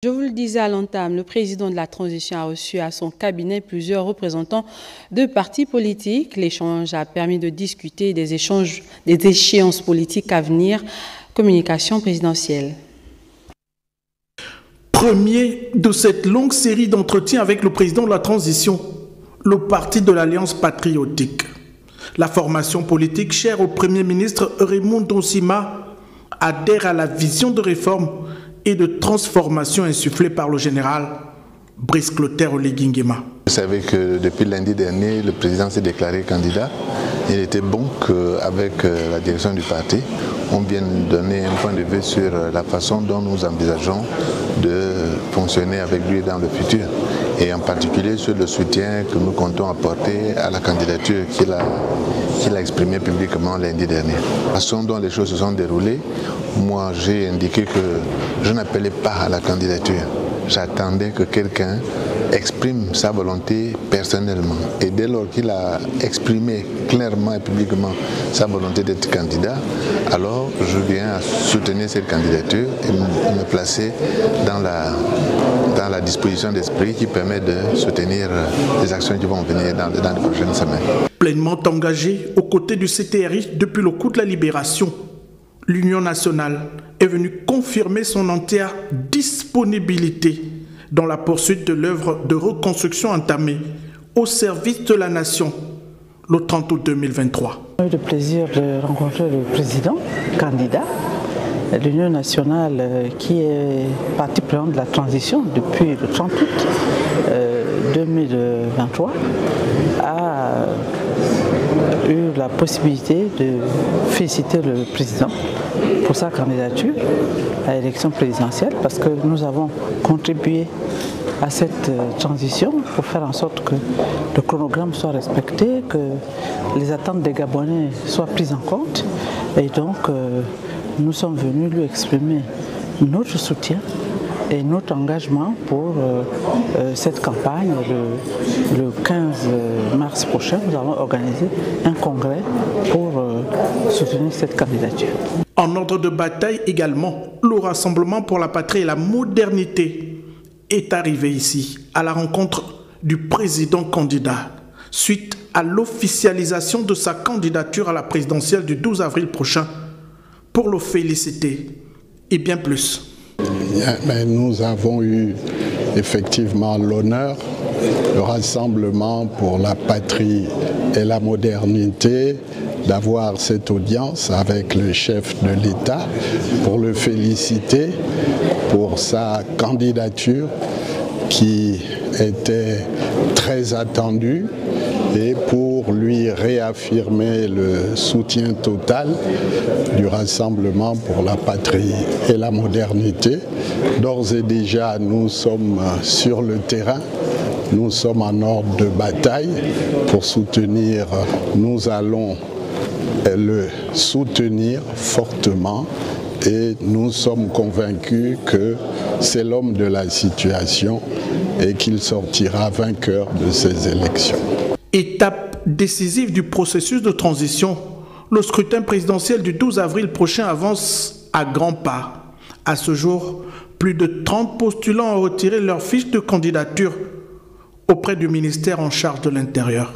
Je vous le disais à l'entame, le président de la transition a reçu à son cabinet plusieurs représentants de partis politiques. L'échange a permis de discuter des échéances politiques à venir. Communication présidentielle. Premier de cette longue série d'entretiens avec le président de la transition, le parti de l'Alliance patriotique. La formation politique chère au Premier ministre Raymond Donsima adhère à la vision de réforme et de transformation insufflée par le général Brice Clotaire Oligui Nguema. Vous savez que depuis lundi dernier, le président s'est déclaré candidat. Il était bon qu'avec la direction du parti, on vienne donner un point de vue sur la façon dont nous envisageons de fonctionner avec lui dans le futur. Et en particulier sur le soutien que nous comptons apporter à la candidature qu'il a exprimée publiquement lundi dernier. La façon dont les choses se sont déroulées, moi j'ai indiqué que je n'appelais pas à la candidature. J'attendais que quelqu'un exprime sa volonté personnellement. Et dès lors qu'il a exprimé clairement et publiquement sa volonté d'être candidat, alors je viens à soutenir cette candidature et me placer dans la disposition d'esprit qui permet de soutenir les actions qui vont venir dans les prochaines semaines. Pleinement engagé aux côtés du CTRI depuis le coup de la libération, l'Union nationale est venue confirmer son entière disponibilité dans la poursuite de l'œuvre de reconstruction entamée au service de la nation le 30 août 2023. J'ai eu le plaisir de rencontrer le président candidat de l'Union nationale qui est partie prenante de la transition depuis le 30 août 2023 a eu la possibilité de féliciter le président pour sa candidature à l'élection présidentielle parce que nous avons contribué à cette transition pour faire en sorte que le chronogramme soit respecté, que les attentes des Gabonais soient prises en compte. Et donc, nous sommes venus lui exprimer notre soutien et notre engagement pour cette campagne. Le 15 mars prochain, nous allons organiser un congrès pour soutenir cette candidature. En ordre de bataille également, le Rassemblement pour la patrie et la modernité est arrivé ici à la rencontre du président candidat suite à l'officialisation de sa candidature à la présidentielle du 12 avril prochain pour le féliciter et bien plus. Nous avons eu effectivement l'honneur, le Rassemblement pour la patrie et la modernité, d'avoir cette audience avec le chef de l'État pour le féliciter pour sa candidature qui était très attendue et pour lui réaffirmer le soutien total du Rassemblement pour la patrie et la modernité. D'ores et déjà, nous sommes sur le terrain. Nous sommes en ordre de bataille pour soutenir. Nous allons le soutenir fortement et nous sommes convaincus que c'est l'homme de la situation et qu'il sortira vainqueur de ces élections. Étape décisive du processus de transition, le scrutin présidentiel du 12 avril prochain avance à grands pas. À ce jour, plus de 30 postulants ont retiré leur fiche de candidature auprès du ministère en charge de l'Intérieur.